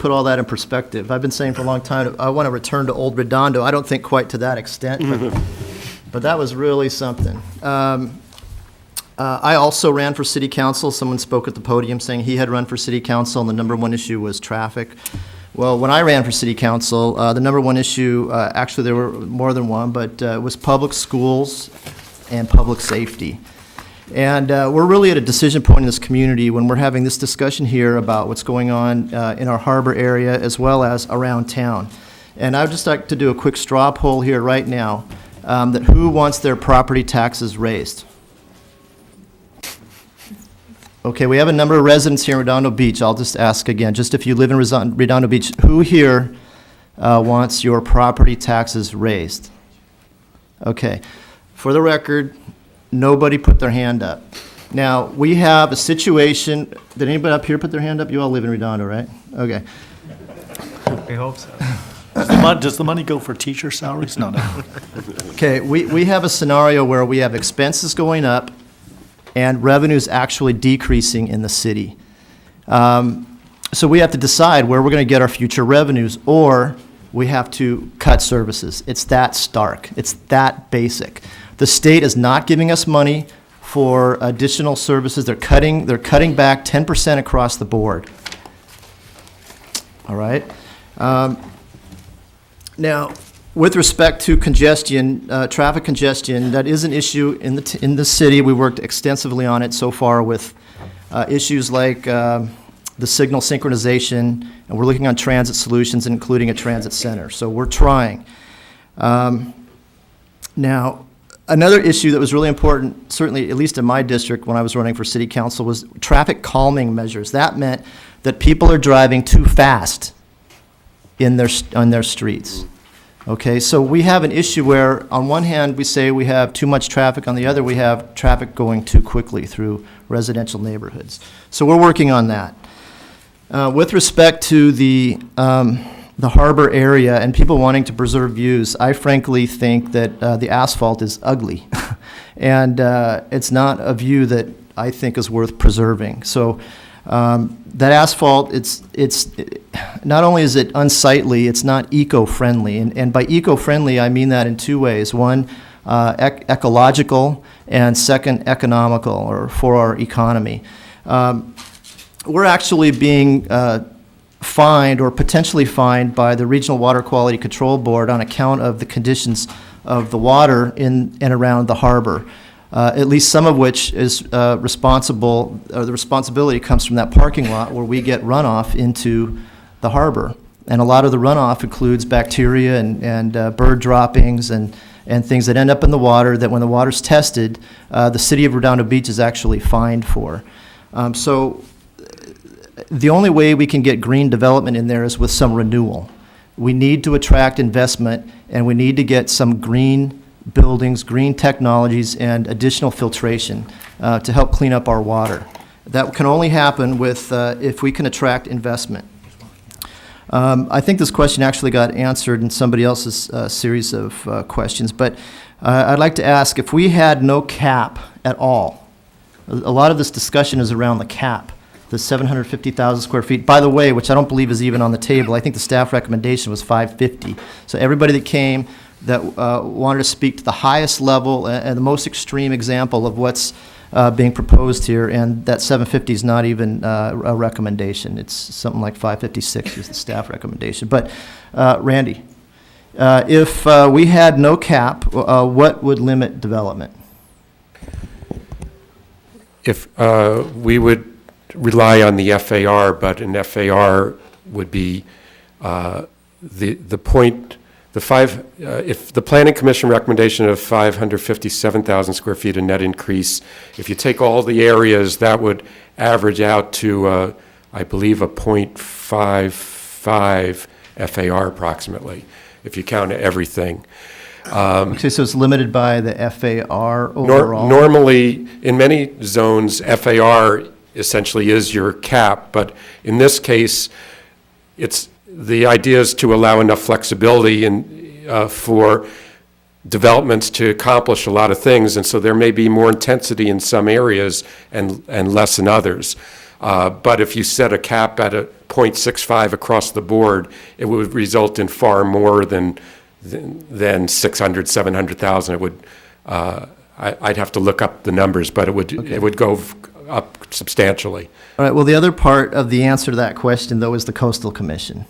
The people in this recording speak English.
put all that in perspective. I've been saying for a long time, I want to return to old Redondo. I don't think quite to that extent, but that was really something. I also ran for city council. Someone spoke at the podium saying he had run for city council, and the number one issue was traffic. Well, when I ran for city council, the number one issue, actually there were more than one, but was public schools and public safety. And we're really at a decision point in this community when we're having this discussion here about what's going on in our harbor area as well as around town. And I would just like to do a quick straw poll here right now, that who wants their property taxes raised? Okay, we have a number of residents here in Redondo Beach. I'll just ask again, just if you live in Redondo Beach, who here wants your property taxes raised? Okay, for the record, nobody put their hand up. Now, we have a situation, did anybody up here put their hand up? You all live in Redondo, right? Okay. We hope so. Does the money go for teacher salaries? No. Okay, we have a scenario where we have expenses going up and revenues actually decreasing in the city. So we have to decide where we're going to get our future revenues, or we have to cut services. It's that stark. It's that basic. The state is not giving us money for additional services. They're cutting back 10% across the board. All right. Now, with respect to congestion, traffic congestion, that is an issue in the city. We worked extensively on it so far with issues like the signal synchronization, and we're looking on transit solutions, including a transit center. So we're trying. Now, another issue that was really important, certainly at least in my district when I was running for city council, was traffic calming measures. That meant that people are driving too fast on their streets. Okay, so we have an issue where on one hand we say we have too much traffic, on the other we have traffic going too quickly through residential neighborhoods. So we're working on that. With respect to the harbor area and people wanting to preserve views, I frankly think that the asphalt is ugly. And it's not a view that I think is worth preserving. So that asphalt, it's not only is it unsightly, it's not eco-friendly. And by eco-friendly, I mean that in two ways. One, ecological, and second, economical, or for our economy. We're actually being fined or potentially fined by the Regional Water Quality Control Board on account of the conditions of the water in and around the harbor. At least some of which is the responsibility comes from that parking lot where we get runoff into the harbor. And a lot of the runoff includes bacteria and bird droppings and things that end up in the water that when the water's tested, the city of Redondo Beach is actually fined for. So the only way we can get green development in there is with some renewal. We need to attract investment, and we need to get some green buildings, green technologies, and additional filtration to help clean up our water. That can only happen with if we can attract investment. I think this question actually got answered in somebody else's series of questions, but I'd like to ask, if we had no cap at all, a lot of this discussion is around the cap, the 750,000 square feet, by the way, which I don't believe is even on the table. I think the staff recommendation was 550. So everybody that came that wanted to speak to the highest level and the most extreme example of what's being proposed here, and that 750 is not even a recommendation. It's something like 556 is the staff recommendation. But Randy, if we had no cap, what would limit development? If we would rely on the FAR, but an FAR would be the point. If the Planning Commission recommendation of 557,000 square feet of net increase, if you take all the areas, that would average out to, I believe, a 0.55 FAR approximately, if you count everything. Okay, so it's limited by the FAR overall? Normally, in many zones, FAR essentially is your cap, but in this case, the idea is to allow enough flexibility for developments to accomplish a lot of things, and so there may be more intensity in some areas and less in others. But if you set a cap at a 0.65 across the board, it would result in far more than 600, 700,000. It would, I'd have to look up the numbers, but it would go up substantially. All right, well, the other part of the answer to that question, though, is the Coastal Commission.